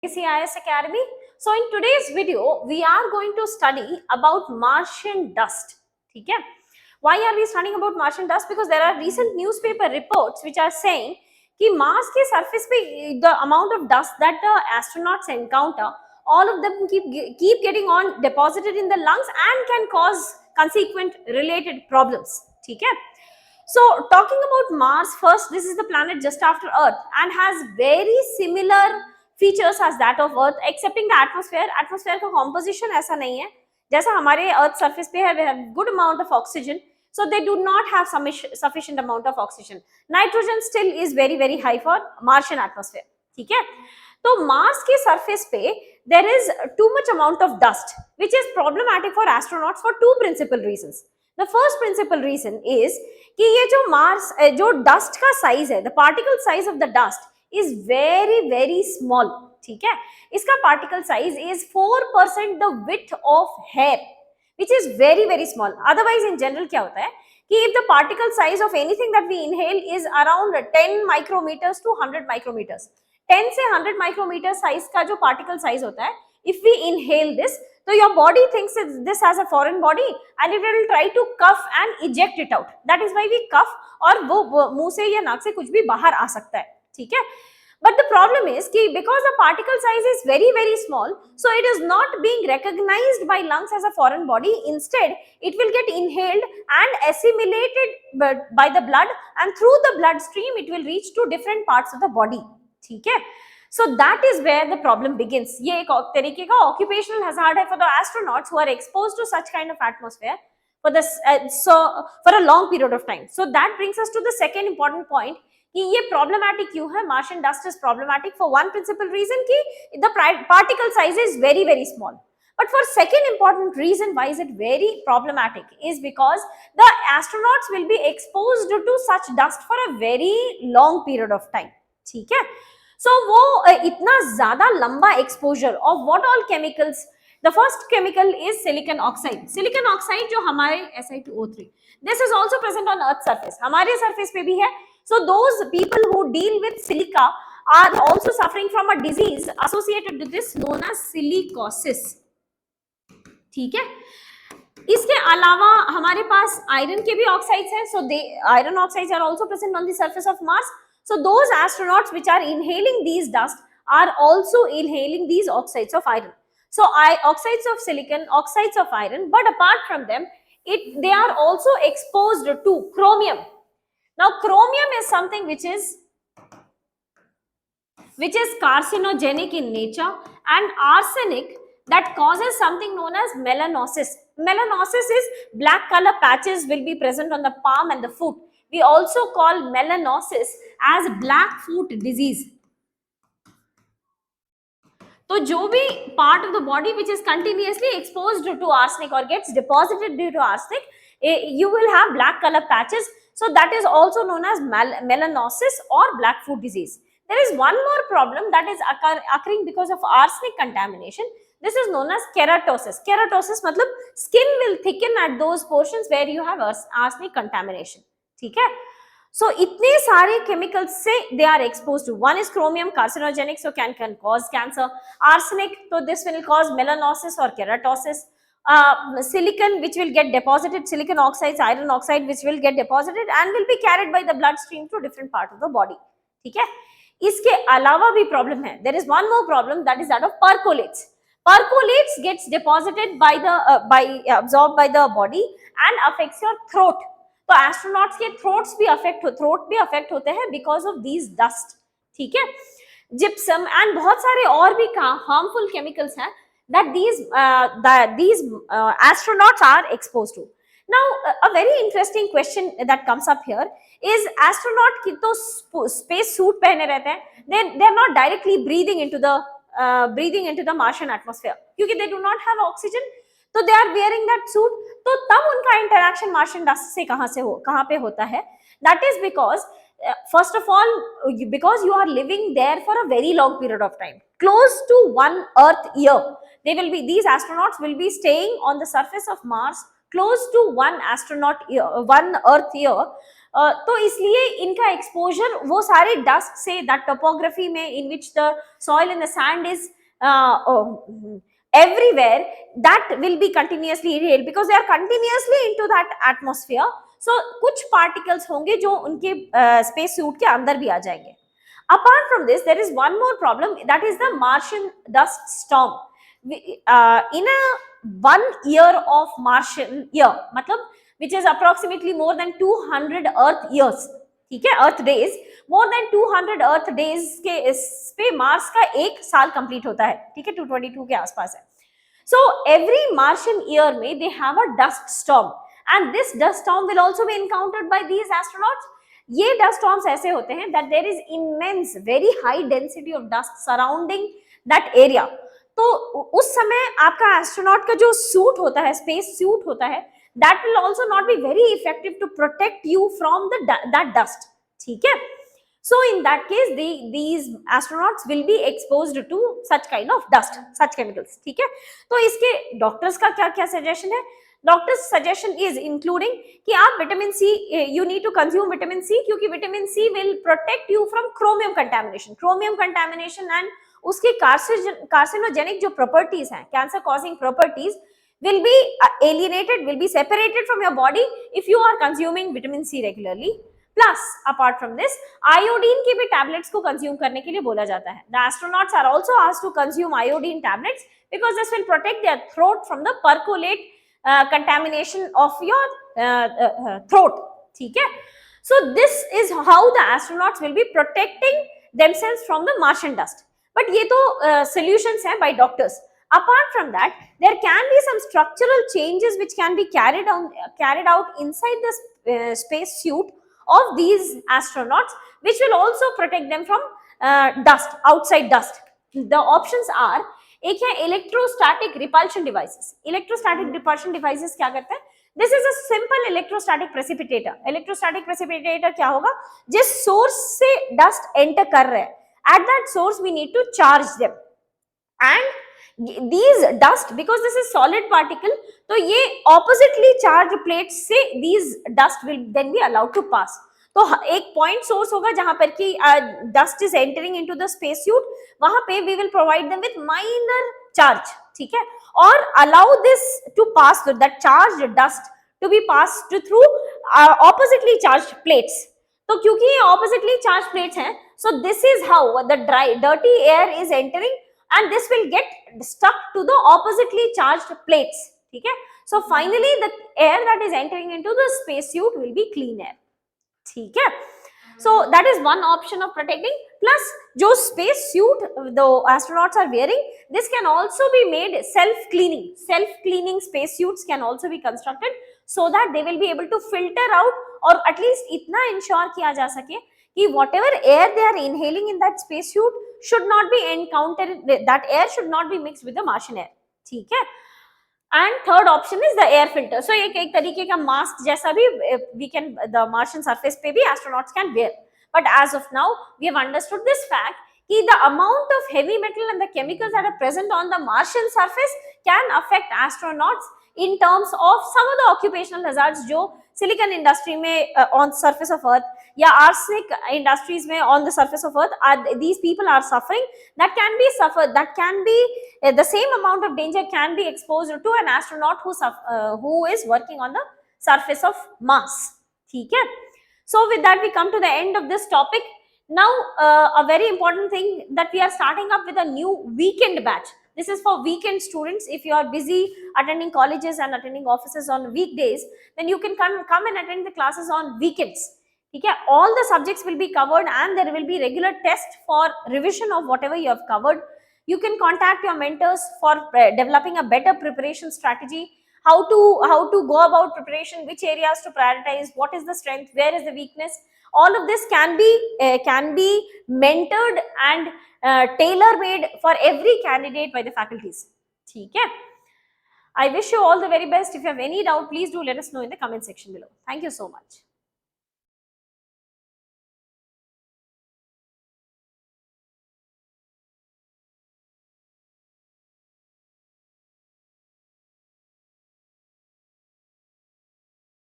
CIS Academy. So in today's video, we are going to study about Martian dust. Okay? Why are we studying about Martian dust? Because there are recent newspaper reports which are saying कि Mars के surface पे the amount of dust that the astronauts encounter, all of them keep getting on deposited in the lungs and can cause consequent related problems. Okay? So talking about Mars, first, this is the planet just after Earth and has very similar features as that of Earth, excepting the atmosphere. Atmosphere का composition ऐसा नहीं है जैसा हमारे Earth surface पे है. We have good amount of oxygen, so they do not have sufficient amount of oxygen. Nitrogen still is very high for Martian atmosphere. ठीक है? तो Mars के surface पे there is too much amount of dust, which is problematic for astronauts for two principal reasons. The first principal reason is कि ये जो Mars जो dust का साइज है, the particle size of the dust is very small. ठीक है, इसका particle size is 4% the width of hair, which is very small. Otherwise in general क्या होता है कि if the particle size of anything that we inhale is around 10 micrometers to 100 micrometers, 10 से 100 micrometer size का जो पार्टिकल साइज होता है, if we inhale this, so your body thinks this as a foreign body and it will try to cough and eject it out. That is why we cough, और वो मुंह से या नाक से कुछ भी बाहर आ सकता है. ठीक है, but the problem is कि because the particle size is very small, so it is not being recognized by lungs as a foreign body. Instead, it will get inhaled and assimilated by the blood, and through the blood stream it will reach to different parts of the body. ठीक है, so that is where the problem begins. ये एक तरीके का occupational hazard है for the astronauts who are exposed to such kind of atmosphere for this for a long period of time. So that brings us to the second important point कि ये problematic क्यों है. Martian dust is problematic for one principal reason कि the particle size is very small. But for second important reason why is it very problematic is because the astronauts will be exposed to such dust for a very long period of time. ठीक है, so वो इतना ज्यादा लंबा exposure of what all chemicals. The first chemical is silicon oxide. Silicon oxide जो हमारे Si2O3, this is also present on earth surface, हमारे surface पे भी है. So those people who deal with silica are also suffering from a disease associated with this known as silicosis. ठीक है, इसके अलावा हमारे पास आयरन के भी ऑक्साइड्स हैं. So they iron oxides are also present on the surface of Mars. So those astronauts which are inhaling these dust are also inhaling these oxides of iron. So oxides of silicon, oxides of iron, but apart from them, they are also exposed to chromium. Now chromium is something which is carcinogenic in nature, and arsenic that causes something known as melanosis. Melanosis is black color patches will be present on the palm and the foot. We also call melanosis as black foot disease. तो जो भी part of the body which is continuously exposed to arsenic or gets deposited due to arsenic, you will have black color patches. So that is also known as melanosis or black foot disease. There is one more problem that is occurring because of arsenic contamination. This is known as keratosis. Keratosis मतलब skin will thicken at those portions where you have arsenic contamination. ठीक है, so इतने सारे chemicals से they are exposed to. One is chromium, carcinogenic, so can cause cancer. Arsenic, so this will cause melanosis or keratosis. Silicon, which will get deposited, silicon oxides, iron oxide, which will get deposited and will be carried by the bloodstream to different part of the body. ठीक है, इसके अलावा भी problem है. There is one more problem, that is that of percolates. Percolates gets deposited by the absorbed by the body and affects your throat. तो astronauts के throat भी affect होते हैं बिकॉज ऑफ दीज डस्ट. ठीक है, gypsum and बहुत सारे और भी हार्मफुल केमिकल्स हैं that these astronauts are exposed to. Now a very interesting question that comes up here is astronaut की तो space suit पहने रहते हैं, they are not directly breathing into the Martian atmosphere क्योंकि they do not have oxygen, तो they are wearing that suit. तो तब उनका इंटरैक्शन मार्शियन डस्ट से कहां पे होता है? That is because first of all, because you are living there for a very long period of time, close to 1 Earth year. These astronauts will be staying on the surface of Mars close to 1 Earth year तो इसलिए इनका exposure वो सारे dust से, that topography में in which the soil and the sand is everywhere, that will be continuously inhaled because they are continuously into that atmosphere. So कुछ particles होंगे जो उनके space suit के अंदर भी आ जाएंगे. Apart from this, there is one more problem, that is the Martian dust storm. In a 1 year of Martian year, मतलब which is approximately more than 200 Earth years, ठीक है, Earth days, more than 200 Earth days के इस पे Mars का एक साल complete होता है, ठीक है, 222 के आसपास है. So every Martian year में they have a dust storm, and this dust storm will also be encountered by these astronauts. ये dust storms ऐसे होते हैं that there is immense, very high density of dust surrounding that area. तो उस समय आपका astronaut का जो सूट होता है, स्पेस सूट होता है, that will also not be very effective to protect you from that dust. ठीक है. So in that case, these astronauts will be exposed to such kind of dust, such chemicals. ठीक है. तो इसके doctors का क्या क्या सजेशन है? डॉक्टर्स सजेशन इज इंक्लूडिंग कि आप vitamin C, you need to consume vitamin C, क्योंकि vitamin C will protect you from chromium contamination and उसके कार्सिनोजेनिक जो प्रॉपर्टीज हैं, cancer causing properties will be alienated, will be separated from your body if you are consuming vitamin C regularly. Plus, apart from this, iodine के भी tablets को consume करने के लिए बोला जाता है. The astronauts are also asked to consume iodine tablets because this will protect their throat from the percolate contamination of your throat. ठीक है? So this is how the astronauts will be protecting themselves from the Martian dust. But ये तो solutions हैं by doctors. Apart from that, there can be some structural changes which can be carried out inside the space suit of these astronauts, which will also protect them from dust, outside dust. The options are, एक है electrostatic repulsion devices. Electrostatic repulsion devices क्या करते हैं? This is a simple electrostatic precipitator. Electrostatic precipitator क्या होगा? जिस source से dust enter कर रहे हैं, at that source we need to charge them. And these dust, because this is solid particle, तो ये oppositely charged plates से these dust will then be allowed to pass. तो एक point source होगा जहां पर कि dust is entering into the space suit, वहां पे we will provide them with minor charge, ठीक है, और allow this to pass through, that charged dust to be passed through oppositely charged plates. तो क्योंकि ये oppositely charged plates हैं, so this is how the dirty air is entering and this will get stuck to the oppositely charged plates. ठीक है. So finally the air that is entering into the space suit will be clean air. ठीक है. So that is one option of protecting. Plus जो space suit the astronauts are wearing, this can also be made self-cleaning. Self-cleaning space suits can also be constructed so that they will be able to filter out, or at least इतना ensure किया जा सके कि whatever air they are inhaling in that space suit should not be encountered, that air should not be mixed with the Martian air. ठीक है. And third option is the air filter. So एक तरीके का mask जैसा भी we can, the Martian surface पे भी astronauts can wear. But as of now, we have understood this fact कि the amount of heavy metal and the chemicals that are present on the Martian surface can affect astronauts in terms of some of the occupational hazards जो silicon industry में on surface of earth या arsenic industries में on the surface of earth these people are suffering, that can be the same amount of danger can be exposed to an astronaut who is working on the surface of Mars. ठीक है. So with that we come to the end of this topic. Now a very important thing, that we are starting up with a new weekend batch. This is for weekend students. If you are busy attending colleges and attending offices on weekdays, then you can come and attend the classes on weekends. Okay? All the subjects will be covered and there will be regular tests for revision of whatever you have covered. You can contact your mentors for developing a better preparation strategy, how to go about preparation, which areas to prioritize, what is the strength, where is the weakness. All of this can be mentored and tailor-made for every candidate by the faculties. ठीक है. I wish you all the very best. If you have any doubt, please do let us know in the comment section below. Thank you so much.